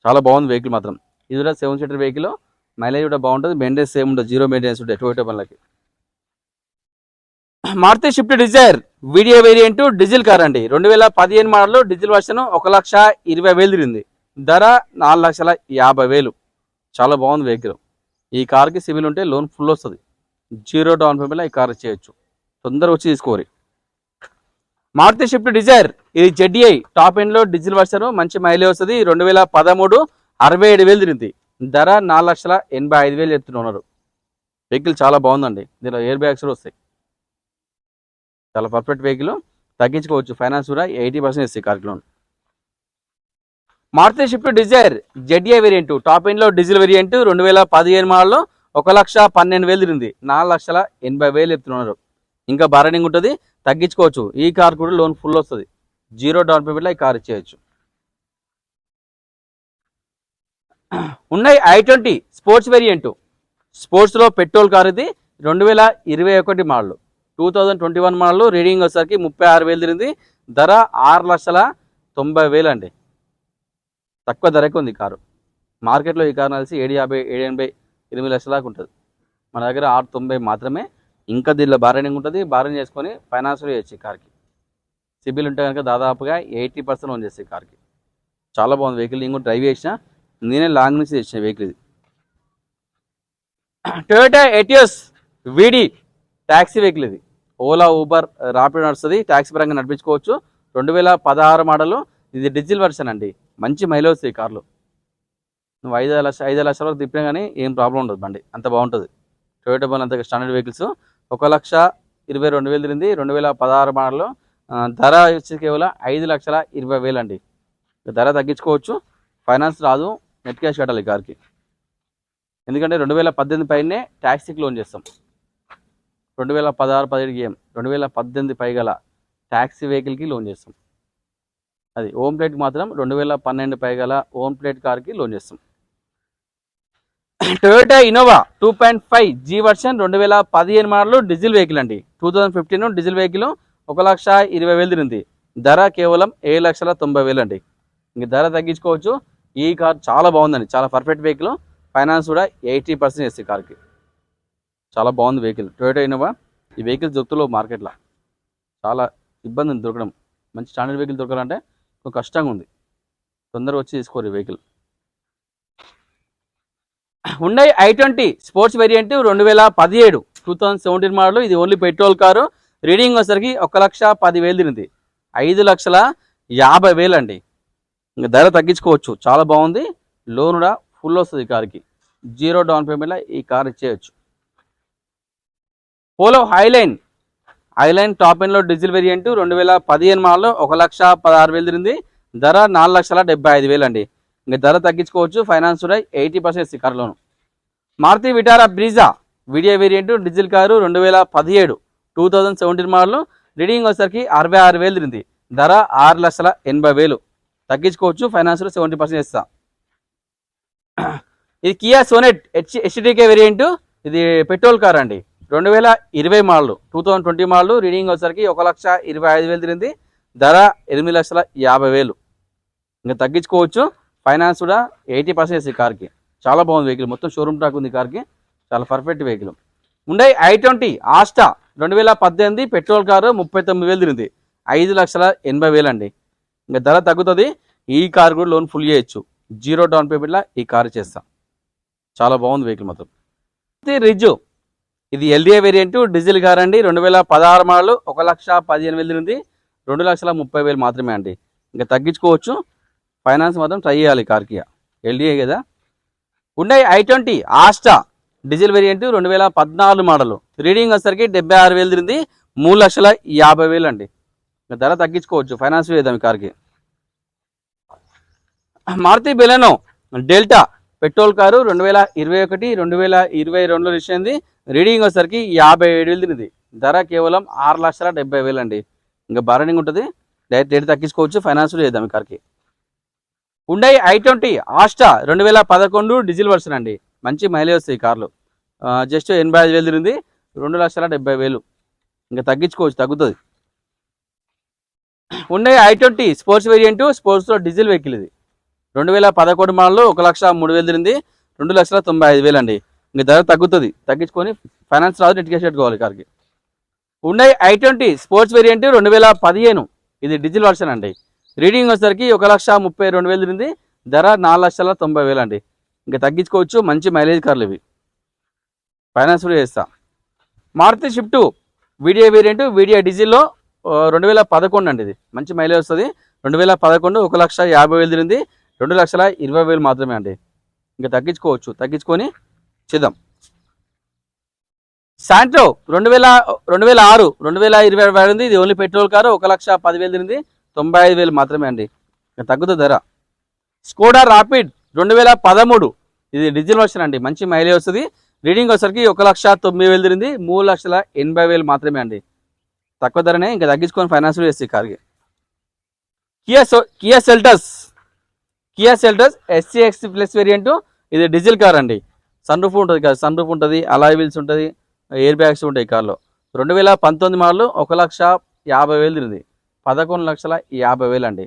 చాలా బాగుంది వెహికల్ మాత్రం. ఇది కూడా 7 సీటర్ వెహికల్, మైలేజ్ కూడా బాగుంటుంది, మెయింటెనెన్స్ సేమ్ ఉంటుంది, 0 మెయింటెనెన్స్ ఉంటాయి టొయోటా బండ్లకి. Maruti Swift Dzire video variant diesel car అండి. 2015 మోడల్ డీజిల్ వర్షన్ 1,20,000 తిరిగింది. ధర 4,50,000. చాలా బాగుంది వెహికల్. ఈ కార్కి సివిల్ ఉంటే లోన్ ఫుల్ వస్తుంది. 0 డౌన్ పేమెంట్లో ఈ కార్ చేయొచ్చు. తొందరగా వచ్చి తీసుకోవాలి. మారుతి స్విఫ్ట్ డిజైర్ ఇది ZDI టాప్ ఎండ్లో డీజిల్ వర్షన్, మంచి మైలేజ్ వస్తుంది. 2013 67,000 తిరిగింది. ధర 4,85,000 చెప్తున్నారు. వెహికల్ చాలా బాగుందండి. దీనిలో ఎయిర్ బ్యాగ్స్ కూడా వస్తాయి. చాలా పర్ఫెక్ట్ వెహికల్, తగ్గించుకోవచ్చు, ఫైనాన్స్ కూడా 80% ఇస్తాయి కార్కి loan. Maruti Swift Dzire ZDI variant top ఎండ్లో డీజిల్ వేరియంట్ 2015 మోడల్ 1,12,000 తిరిగింది. 4,80,000 చెప్తున్నారు. ఇంకా బార్గెనింగ్ ఉంటుంది, తగ్గించుకోవచ్చు. ఈ కార్ కూడా లోన్ ఫుల్ వస్తుంది. 0 డౌన్ పేమెంట్లో ఈ కార్ ఇచ్చేయచ్చు. ఉన్నాయి i20 స్పోర్ట్స్ వేరియంట్. స్పోర్ట్స్లో పెట్రోల్ కార్ ఇది. 2021 మోడల్, 2021 మోడల్. రీడింగ్ వచ్చేసరికి 36,000 తిరిగింది. ధర 6,90,000 అండి. తక్కువ ధరకు ఉంది కారు. మార్కెట్లో ఈ కారు కలిసి 7,50,000 7,80,000 8 లక్షల దాకా ఉంటుంది. మన దగ్గర 6,90,000 మాత్రమే. ఇంకా దీనిలో బార్గెనింగ్ ఉంటుంది, బార్గెన్ చేసుకొని ఫైనాన్స్ చేయొచ్చు. ఈ కార్కి సిబిల్ ఉంటే కనుక దాదాపుగా 80% లోన్ చేస్తాయి కార్కి. చాలా బాగుంది వెహికల్. నేను కూడా డ్రైవ్ చేసిన, నేనే లాంగ్ నుంచి తెచ్చిన వెహికల్ ఇది. టొయోటా ఎటియోస్ వీడి ట్యాక్సీ వెహికల్ ఇది. ఓలా, ఊబర్, రాపిడో నడుస్తుంది, ట్యాక్సీ పరంగా నడిపించుకోవచ్చు. 2016 మోడల్. ఇది డీజిల్ వర్షన్ అండి. మంచి మైలేజ్ వస్తాయి కార్లు. నువ్వు 5 లక్షల వరకు తిప్పినా కానీ ఏం ప్రాబ్లం ఉండదు బండి, అంత బాగుంటుంది. టొయోటా బండి అంత స్టాండర్డ్ వెహికల్స్. 1,22,000 తిరిగింది. 2016 మోడల్. ధర వచ్చి కేవలం 5,20,000 అండి. ధర తగ్గించుకోవచ్చు, ఫైనాన్స్ రాదు, నెట్ క్యాష్ కట్టాలి కార్కి. ఎందుకంటే 2018 పైనే ట్యాక్సీకి లోన్ చేస్తాం. 2016 17 ఏం 2018 పైగల ట్యాక్సీ వెహికల్కి లోన్ చేస్తాం. అది ఓమ్ ప్లేట్కి మాత్రం 2012 పైగల ఓమ్ ప్లేట్ కార్కి లోన్ చేస్తాం. Toyota Innova 2.5 G version 2015 model diesel vehicle అండి. 2015 డీజిల్ వెహికల్ 1,20,000 తిరిగింది. ధర కేవలం 7,90,000 అండి. ఇంక ధర తగ్గించుకోవచ్చు. ఈ కార్ చాలా బాగుందండి, చాలా పర్ఫెక్ట్ వెహికల్. ఫైనాన్స్ కూడా 80% వేస్తుంది కార్కి. చాలా బాగుంది వెహికల్ టొయోటా ఇన్నోవా. ఈ వెహికల్ దొరుకుతులో మార్కెట్లో చాలా ఇబ్బంది ఉంది దొరకడం. మంచి స్టాండర్డ్ వెహికల్ దొరకాలంటే కొంచెం కష్టంగా ఉంది. తొందరగా వచ్చి తీసుకోరు ఈ vehicle. Hyundai i20 sports variant 2017 2017 model. ఇది ఓన్లీ పెట్రోల్ కారు. రీడింగ్ వచ్చేసరికి 1,10,000 తిరిగింది. 5,50,000 అండి. ఇంకా ధర తగ్గించుకోవచ్చు. చాలా బాగుంది. లోన్ కూడా ఫుల్ వస్తుంది కార్కి. 0 డౌన్ పేమెంట్లో ఈ కార్ ఇచ్చేయచ్చు. పోలో హైలైన్ టాప్ ఎండ్లో డీజిల్ వేరియంట్ 2015 మోడల్ 1,16,000 తిరిగింది. ధర 4,75,000 అండి. ఇంకా ధర తగ్గించుకోవచ్చు. ఫైనాన్స్ కూడా 80% car loan. Maruti Vitara Brezza VDI variant diesel car 2017 2017 model. Reading వచ్చేసరికి 66,000 తిరిగింది. ధర 6,80,000 తగ్గించుకోవచ్చు. ఫైనాన్స్ 70% ఇస్తా. ఇది కియా సోనెట్ హెచ్డికే వేరియంట్. ఇది పెట్రోల్ కార్ అండి. 2020 మోడల్ 2020 మోడల్. రీడింగ్ వచ్చేసరికి 1,25,000 తిరిగింది. ధర 8,50,000 ఇంకా తగ్గించుకోవచ్చు. ఫైనాన్స్ కూడా 80% ఈ కార్కి. చాలా బాగుంది వెహికల్. మొత్తం షోరూమ్ ట్రాక్ ఉంది కార్కి. చాలా పర్ఫెక్ట్ వెహికల్. ఉండే i20 ఆస్టా 2018 పెట్రోల్ కారు 39,000 తిరిగింది. 5,80,000 అండి. ఇంకా ధర తగ్గుతుంది. ఈ కార్ కూడా లోన్ ఫుల్ చేయొచ్చు. 0 డౌన్ పేమెంట్లో ఈ కార్ చేస్తాం. చాలా బాగుంది వెహికల్ మొత్తం. రిజ్జు ఇది ఎల్డిఏ వేరియంట్ డీజిల్ కార్ అండి. 2016 మోడల్ 1,18,000 తిరిగింది. 2,30,000 మాత్రమే అండి. ఇంకా తగ్గించుకోవచ్చు. ఫైనాన్స్ మాత్రం ట్రై చేయాలి కార్కి. ఎల్డిఏ కదా. ఉండే i20 Asta diesel variant 2014 model. Reading వచ్చేసరికి 76,000 తిరిగింది. 3,50,000 అండి. ధర తగ్గించుకోవచ్చు. ఫైనాన్స్ చేద్దాం ఈ కార్కి. Maruti Baleno Delta petrol car 2021 2022లో ఇచ్చింది. రీడింగ్ వచ్చేసరికి 57,000 తిరిగింది. ధర కేవలం 6,70,000 అండి. ఇంకా బార్గెనింగ్ ఉంటుంది. డైరెక్ట్ రేట్ తగ్గించుకోవచ్చు. ఫైనాన్స్ చేద్దాం ఈ కార్కి. Hyundai i20 Asta 2011 diesel version అండి. మంచి మైలేజ్ వస్తాయి ఈ కార్లు. జస్ట్ 85,000 తిరిగింది. 2,70,000 ఇంకా తగ్గించుకోవచ్చు. తగ్గుతుంది. హుండై i20 స్పోర్ట్స్ వేరియంట్ స్పోర్ట్స్లో డీజిల్ వెహికల్. ఇది 2011 మోడల్ 1,03,000 తిరిగింది. 2,95,000 అండి. ఇంకా ధర తగ్గుతుంది. తగ్గించుకొని ఫైనాన్స్ రాదు. నెట్ క్యాష్ పెట్టుకోవాలి కార్కి. హుండై i20 స్పోర్ట్స్ వేరియంట్ 2015 ఇది డీజిల్ వర్షన్ అండి. రీడింగ్ వచ్చేసరికి 1,32,000 తిరిగింది. ధర 4,90,000 అండి. ఇంకా తగ్గించుకోవచ్చు. మంచి మైలేజ్ కార్లు ఇవి. ఫైనాన్స్ కూడా చేస్తా. Maruti Swift VDI variant VDI డీజిల్లో 2011 అండి. ఇది మంచి మైలేజ్ వస్తుంది. 2011 1,50,000 తిరిగింది. 2,20,000 మాత్రమే అండి. ఇంకా తగ్గించుకోవచ్చు. తగ్గించుకొని చేద్దాం. శాంట్రో 2006 2020 ఉంది. ఇది ఓన్లీ పెట్రోల్ కారు 1,10,000 తిరిగింది. 95,000 మాత్రమే అండి. ఇంకా తగ్గుతుంది ధర. స్కోడా రాపిడ్ 2013 ఇది డీజిల్ వర్షన్ అండి. మంచి మైలేజ్ వస్తుంది. రీడింగ్ వచ్చేసరికి 1,90,000 తిరిగింది. 3,80,000 మాత్రమే అండి. తక్కువ ధరనే. ఇంకా తగ్గించుకొని ఫైనాన్స్ చేస్తే కార్కి. Kia Seltos SCX plus variant. ఇది డీజిల్ కార్ అండి. సన్ రూఫ్ ఉంటుంది కదా. సన్ రూఫ్ ఉంటుంది. అలాయ్ వీల్స్ ఉంటుంది. ఎయిర్ బ్యాగ్స్ ఉంటాయి కార్లో. 2019 మోడల్ 1,50,000 తిరిగింది. 11,50,000 అండి.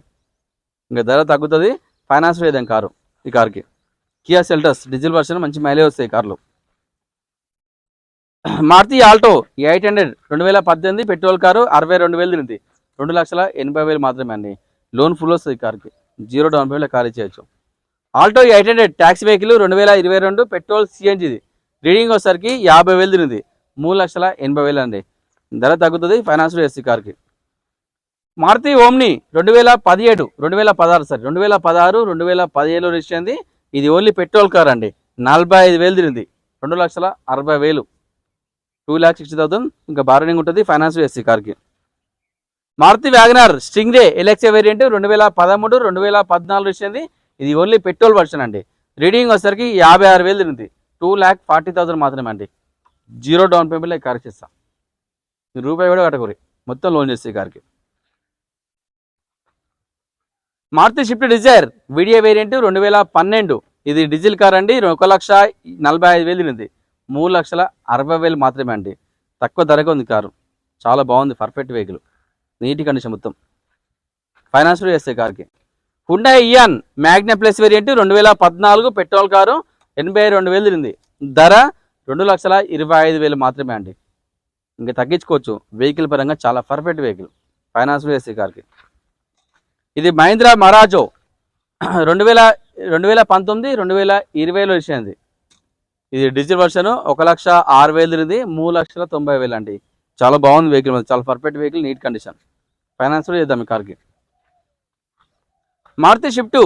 ఇంకా ధర తగ్గుతుంది. ఫైనాన్స్ లేదని కారు ఈ కార్కి. కియా సెల్టస్ డీజిల్ వర్షన్ మంచి మైలేజ్ వస్తాయి కార్లు. మారుతి ఆల్టో 800 2018 పెట్రోల్ కారు 62,000 తిరిగింది. 2,80,000 మాత్రమే అండి. లోన్ ఫుల్ వస్తుంది కార్కి. 0 డౌన్ పేమెంట్లో కార్ ఇచ్చేయచ్చు. ఆల్టో 800 ట్యాక్సీ వెహికల్ 2022 పెట్రోల్ CNGది. రీడింగ్ వచ్చేసరికి 50,000 తిరిగింది. 3,80,000 అండి. ధర తగ్గుతుంది. ఫైనాన్స్ చేస్తుంది కార్కి. మారుతి ఓమ్ని 2017 2016 2017 ఇచ్చింది. ఇది ఓన్లీ పెట్రోల్ కార్ అండి. 45,000 తిరిగింది. 2,60,000 2,60,000 ఇంకా బార్గెనింగ్ ఉంటుంది. ఫైనాన్స్ చేస్తుంది కార్కి. మారుతి వ్యాగనర్ స్ట్రింగ్ రే ఎల్ఎక్స్ఏ వేరియంట్ 2013 2014 ఇచ్చింది. ఇది ఓన్లీ పెట్రోల్ వర్షన్ అండి. రీడింగ్ వచ్చేసరికి 56,000 తిరిగింది. 2,40,000 మాత్రమే అండి. 0 డౌన్ పేమెంట్లో కార్ చేస్తాం. రూపాయి కూడా కట్టకూరి. మొత్తం లోన్ చేస్తే కార్కి. Maruti Swift Dzire video variant 2012 ఇది డీజిల్ కార్ అండి. 1,45,000 తిరిగింది. 3,60,000 మాత్రమే అండి. తక్కువ ధరగా ఉంది కారు. చాలా బాగుంది. Perfect vehicle. నీట్ కండిషన్ మొత్తం. ఫైనాన్స్ చేస్తే కార్కి. Hyundai Eon Magna plus variant 2014 petrol car 82,000 తిరిగింది. ధర 2,25,000 మాత్రమే అండి. ఇంకా తగ్గించుకోవచ్చు. వెహికల్ పరంగా చాలా పర్ఫెక్ట్ వెహికల్. ఫైనాన్స్ చేస్తే కార్కి. ఇది మహీంద్రా మరాజో 2019 2020లో ఇచ్చింది. ఇది డిజిటల్ వర్షన్ 1,06,000 తిరిగింది, 3,90,000 అండి. చాలా బాగుంది వెహికల్, చాలా perfect vehicle, neat condition. Finance కూడా చేద్దాం ఈ కార్కి. మారుతి షిఫ్ట్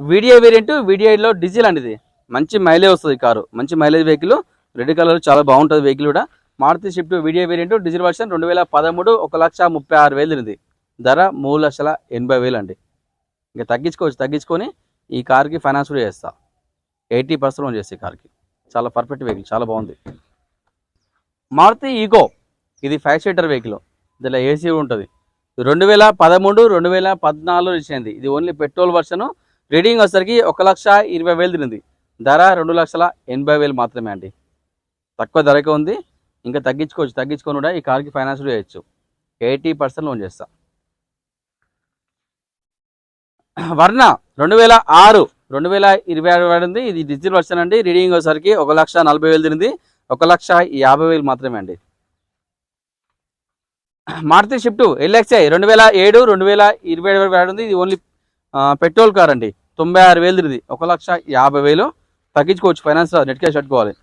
వీడిఐ వేరియంట్, వీడిఐలో డీజిల్ అండి. ఇది మంచి మైలేజ్ వస్తుంది కారు, మంచి మైలేజ్ వెహికల్, రెడ్ కలర్ చాలా బాగుంటుంది వెహికల్ కూడా. Maruti Swift VDI variant diesel version 2013 1,36,000 తిరిగింది. ధర 3,80,000 అండి. ఇంకా తగ్గించుకొని ఈ కార్కి ఫైనాన్స్ కూడా చేస్తా. 80% లోన్ చేస్తే కార్కి. చాలా పర్ఫెక్ట్ వెహికల్, చాలా బాగుంది. మారుతి ఈగో ఇది 5 సీటర్ వెహికల్, ఇందులో ఏసీ ఉంటుంది. 2013 2014 ఇచ్చింది. ఇది ఓన్లీ పెట్రోల్ వర్షన్. రీడింగ్ వచ్చేసరికి 1,20,000 తిరిగింది. ధర 2,80,000 మాత్రమే అండి. తక్కువ ధరకే ఉంది. ఇంకా తగ్గించుకొని కూడా ఈ కార్కి ఫైనాన్స్ కూడా చేయొచ్చు. 80% లోన్ చేస్తా. వర్ణ 2006 2026 పడింది. ఇది డిజిటల్ వర్షన్ అండి. రీడింగ్ వచ్చేసరికి 1,40,000 తిరిగింది. 1,50,000 మాత్రమే అండి. మారుతి షిఫ్ట్ ఎల్ఎక్స్ఐ 2007 2027 పడింది. ఇది ఓన్లీ పెట్రోల్ కార్ అండి. 96,000 తిరిగింది. 1,50,000 తగ్గించుకోవచ్చు. ఫైనాన్స్ నెట్ క్యాష్ కట్టుకోవాలి.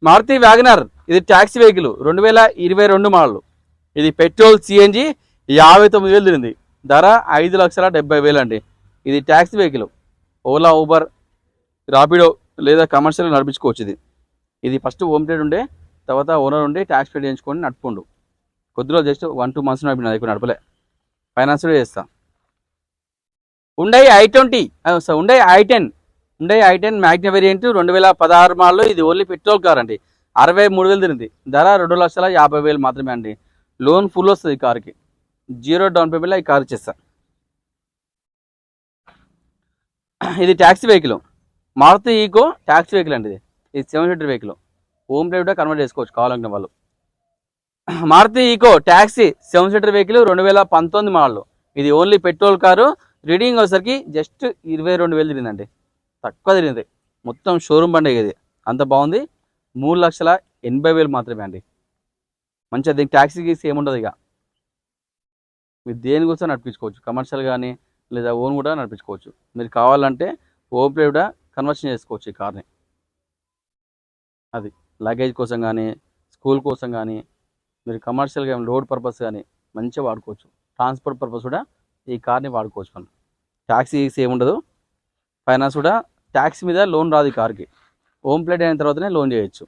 మారుతి వ్యాగనర్ ఇది ట్యాక్సీ వెహికల్, 2022 మోడల్. ఇది పెట్రోల్ సిఎన్జి 59,000 తిరిగింది. ధర 5,70,000 అండి. ఇది taxi vehicle. Ola, Uber, Rapido లేదా కమర్షియల్ నడిపించుకోవచ్చు. ఇది ఫస్ట్ హోమ్ ట్రేడ్ ఉండే, తర్వాత ఓనర్ ఉండి ట్యాక్స్ పే చేయించుకొని నడుపుకుండు. కొద్దిలో జస్ట్ 1-2 మంత్స్ నడిపిన, ఎక్కువ నడపలే. ఫైనాన్స్ కూడా చేస్తా. ఉండాయి i10 మ్యాగ్నా వేరియంట్ 2016 మోడల్. ఇది ఓన్లీ పెట్రోల్ కార్ అండి. 63,000 తిరిగింది. ధర 2,50,000 మాత్రమే అండి. లోన్ ఫుల్ వస్తుంది ఈ కార్కి. 0 డౌన్ పేమెంట్లో ఈ కార్ ఇచ్చేస్తా. ఇది taxi vehicle, Maruti Eeco taxi vehicle అండి. ఇది 7 సీటర్ వెహికల్. హోమ్ ప్లే కూడా కన్వర్ట్ చేసుకోవచ్చు కావాలనుకున్న వాళ్ళు. Maruti Eeco taxi 7 seater vehicle 2019 model. ఇది ఓన్లీ పెట్రోల్ కారు. రీడింగ్ వచ్చేసరికి జస్ట్ 22,000 తిరిగిందండి. తక్కువ తిరిగింది. మొత్తం షోరూమ్ బండి ఇది, అంత బాగుంది. 3,80,000 మాత్రమే అండి. మంచిగా దీనికి ట్యాక్సీకి ఏముండదు. ఇక మీరు దేని కోసం నడిపించుకోవచ్చు, కమర్షియల్ కానీ లేదా ఓన్ కూడా నడిపించుకోవచ్చు. మీరు కావాలంటే హోమ్ ప్లే కూడా కన్వర్షన్ చేసుకోవచ్చు ఈ కార్ని. అది లగేజ్ కోసం కానీ, స్కూల్ కోసం కానీ, మీరు కమర్షియల్గా లోడ్ పర్పస్ కానీ మంచిగా వాడుకోవచ్చు. ట్రాన్స్పోర్ట్ పర్పస్ కూడా ఈ కార్ని వాడుకోవచ్చు. మనం ట్యాక్సీ ఏముండదు. ఫైనాన్స్ కూడా ట్యాక్సీ మీద లోన్ రాదు ఈ కార్కి. హోమ్ ప్లేట్ అయిన తర్వాతనే లోన్ చేయొచ్చు.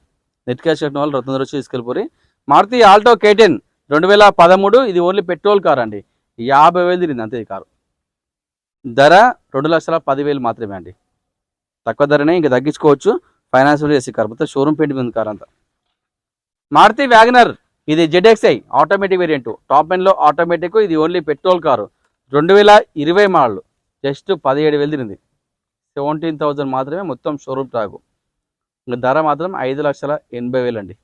నెట్ క్యాష్ కట్టిన వాళ్ళు తొందర వచ్చి తీసుకెళ్ళిపోయి. Maruti Alto K10 2013. ఇది ఓన్లీ పెట్రోల్ కార్ అండి. 50,000 తిరిగింది అంతే ఈ కారు. ధర 2,10,000 మాత్రమే అండి. తక్కువ ధరనే, ఇంకా తగ్గించుకోవచ్చు. ఫైనాన్స్ కూడా చేసే కార్, మొత్తం షోరూమ్ పెయింట్ ఉంది కార్ అంతా. మారుతి వ్యాగనర్ ఇది ZXi ఆటోమేటిక్ వేరియంట్, టాప్ ఎండ్లో ఆటోమేటిక్. ఇది only petrol car. 2020 model. Just 17,000 తిరిగింది. 17,000 మాత్రమే మొత్తం షోరూమ్ ట్రాక్. ఇంకా ధర మాత్రం 5,80,000 అండి.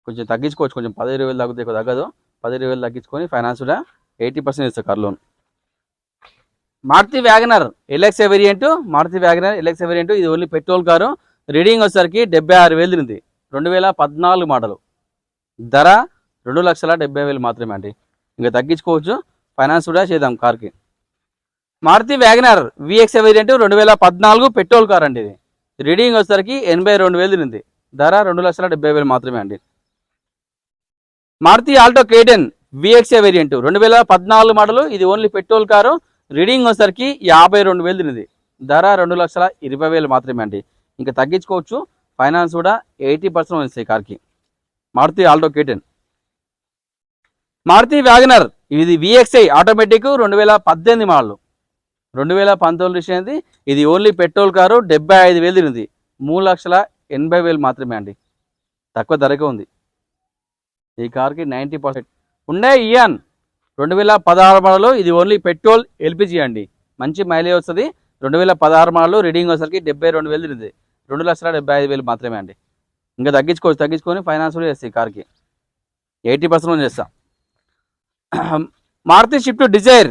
కొంచెం తగ్గించుకోవచ్చు. కొంచెం 15,000 తగ్గితే ఎక్కువ తగ్గదు. 15,000 తగ్గించుకొని ఫైనాన్స్ కూడా 80% ఇస్తారు car loan. Maruti WagonR LXI variant, ఇది ఓన్లీ పెట్రోల్ కారు. రీడింగ్ వచ్చేసరికి 76,000 తిరిగింది. 2014 మోడల్. ధర 2,70,000 మాత్రమే అండి. ఇంకా తగ్గించుకోవచ్చు. ఫైనాన్స్ కూడా చేద్దాం కార్కి. Maruti WagonR VXI variant 2014 petrol car అండి. ఇది రీడింగ్ వచ్చేసరికి 82,000 తిరిగింది. ధర 2,70,000 మాత్రమే అండి. Maruti Alto K10 VXI variant 2014 model. ఇది ఓన్లీ పెట్రోల్ కారు. రీడింగ్ వచ్చేసరికి 52,000 తిరిగింది. ధర 2,20,000 మాత్రమే అండి. ఇంకా తగ్గించుకోవచ్చు. ఫైనాన్స్ కూడా 80% వస్తాయి కార్కి. Maruti Alto K10. Maruti WagonR ఇది VXI ఆటోమేటిక్ 2018 మోడల్. 2019 ఇచ్చింది. ఇది ఓన్లీ పెట్రోల్ కారు. 75,000 తిరిగింది. 3,80,000 మాత్రమే అండి. తక్కువ ధరకే ఉంది ఈ కార్కి. 90% ఉన్నాయి. Eon 2016 model. ఇది ఓన్లీ పెట్రోల్ LPG అండి. మంచి మైలేజ్ వస్తుంది. 2016 మోడల్. రీడింగ్ వచ్చేసరికి 72,000 తిరిగింది. 2,75,000 మాత్రమే అండి. ఇంకా తగ్గించుకొని ఫైనాన్స్ కూడా చేస్తాయి కార్కి. 80% చేస్తా. Maruti Swift Dzire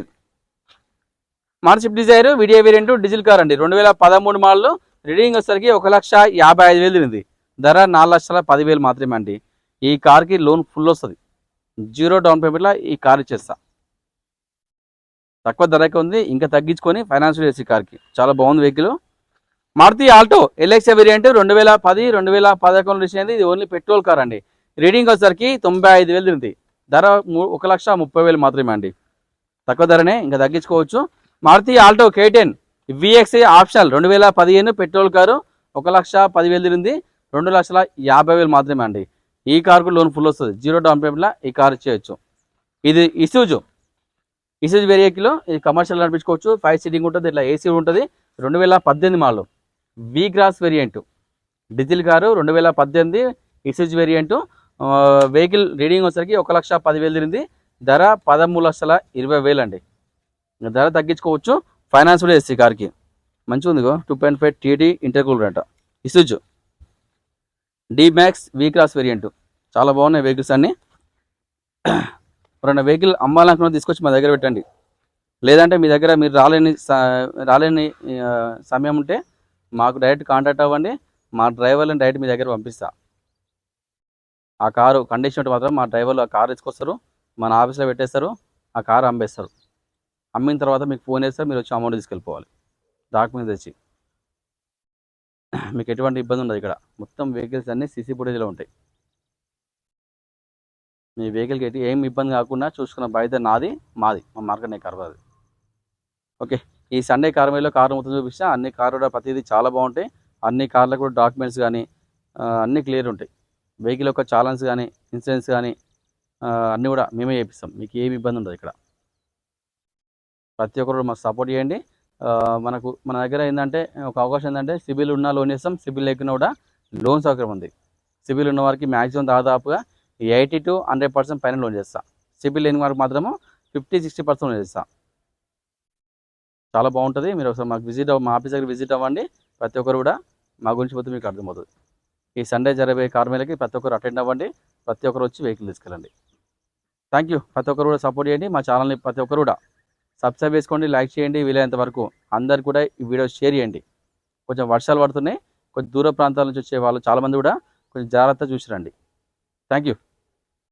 video variant diesel car అండి. 2013 మోడల్. రీడింగ్ వచ్చేసరికి 1,55,000 తిరిగింది. ధర 4,10,000 మాత్రమే అండి. ఈ కార్కి లోన్ ఫుల్ వస్తుంది. 0 డౌన్ పేమెంట్లో ఈ కార్ ఇచ్చేస్తా. తక్కువ ధరకే ఉంది. ఇంకా తగ్గించుకొని ఫైనాన్స్ చేసి కార్కి. చాలా బాగుంది vehicle. Maruti Alto LX variant 2010 2011 registration అయింది. ఇది ఓన్లీ పెట్రోల్ కార్ అండి. రీడింగ్ వచ్చేసరికి 95,000 ఉంది. ధర 1,30,000 మాత్రమే అండి. తక్కువ ధరనే, ఇంకా తగ్గించుకోవచ్చు. Maruti Alto K10 VX optional 2015 petrol car 1,10,000 ఉంది. 2,50,000 మాత్రమే అండి. ఈ కార్కు లోన్ ఫుల్ వస్తుంది. 0 డౌన్ పేమెంట్లో ఈ కార్ చేయొచ్చు. ఇది ఇసూజు వెహికల్. ఇది కమర్షియల్ నడిపించుకోవచ్చు. 5 సీటింగ్ ఉంటుంది, ఇట్లా ఏసీ ఉంటుంది. 2018 model V cross variant diesel car. 2018 Isuzu variant. Vehicle reading వచ్చేసరికి 1,10,000 ఉంది. ధర 13,20,000 అండి. ధర తగ్గించుకోవచ్చు. ఫైనాన్స్ కూడా వేస్తే కార్కి మంచిగా ఉంది. 2.5 టీటీ ఇంటర్కూలర్ అంట. Isuzu D Max V cross variant చాలా బాగున్నాయి వెహికల్స్ అన్నీ. ఎవరైనా వెహికల్ అమ్మాలనుకున్న తీసుకొచ్చి మా దగ్గర పెట్టండి. లేదంటే మీ దగ్గర మీరు రాలేని సమయం ఉంటే మాకు డైరెక్ట్ కాంటాక్ట్ అవ్వండి. మా డ్రైవర్లను డైరెక్ట్ మీ దగ్గర పంపిస్తా. ఆ కారు కండిషన్ ఉంటే మాత్రం మా డ్రైవర్లు ఆ కారు తీసుకొస్తారు, మన ఆఫీస్లో పెట్టేస్తారు, ఆ కారు అమ్మేస్తారు. అమ్మిన తర్వాత మీకు ఫోన్ చేస్తారు, మీరు వచ్చి అమౌంట్ తీసుకెళ్ళిపోవాలి డాక్యుమెంట్ తెచ్చి. మీకు ఎటువంటి ఇబ్బంది ఉండదు. ఇక్కడ మొత్తం వెహికల్స్ అన్నీ సీసీ ఫుటేజ్లో ఉంటాయి. మీ వెహికల్కి ఏం ఇబ్బంది కాకుండా చూసుకున్న బాధ్యత నాది, మాది, మా మార్కెట్ కార్ అది. ఓకే, ఈ సండే కార్మేలో కారు మొత్తం చూపిస్తా. అన్ని కారు కూడా ప్రతిదీ చాలా బాగుంటాయి. అన్ని కార్లకు కూడా డాక్యుమెంట్స్ కానీ అన్నీ క్లియర్ ఉంటాయి. వెహికల్ యొక్క చాలన్స్ కానీ ఇన్సూరెన్స్ కానీ అన్నీ కూడా మేమే చేపిస్తాం. మీకు ఏమి ఇబ్బంది ఉండదు. ఇక్కడ ప్రతి ఒక్కరు మాకు సపోర్ట్ చేయండి. మన దగ్గర ఏంటంటే ఒక అవకాశం ఏంటంటే సిబిల్ ఉన్నా లోన్ చేస్తాం, సిబిల్ లేకున్నా కూడా లోన్ సౌకర్యం ఉంది. సిబిల్ ఉన్న వారికి మ్యాక్సిమం దాదాపుగా 80 to 100% పైన లోన్ చేస్తా. సిబిల్ లేని వారికి మాత్రము 50-60% లోన్ చేస్తా. చాలా బాగుంటుంది. మీరు ఒకసారి మా ఆఫీస్ దగ్గర విజిట్ అవ్వండి. ప్రతి ఒక్కరు కూడా మా గురించి పోతే మీకు అర్థమవుతుంది. ఈ సండే జరిగే కార్మేలకి ప్రతి ఒక్కరు అటెండ్ అవ్వండి. ప్రతి ఒక్కరు వచ్చి వెహికల్ తీసుకెళ్ళండి. Thank you. ప్రతి ఒక్కరు కూడా సపోర్ట్ చేయండి. మా ఛానల్ని ప్రతి ఒక్కరు కూడా సబ్స్క్రైబ్ చేసుకోండి, లైక్ చేయండి. వీలైనంత వరకు అందరికి కూడా ఈ వీడియో షేర్ చేయండి. కొంచెం వర్షాలు పడుతున్నాయి, కొంచెం దూర ప్రాంతాల నుంచి వచ్చే వాళ్ళు చాలామంది కూడా కొంచెం జాగ్రత్త చూసి రండి. Thank you.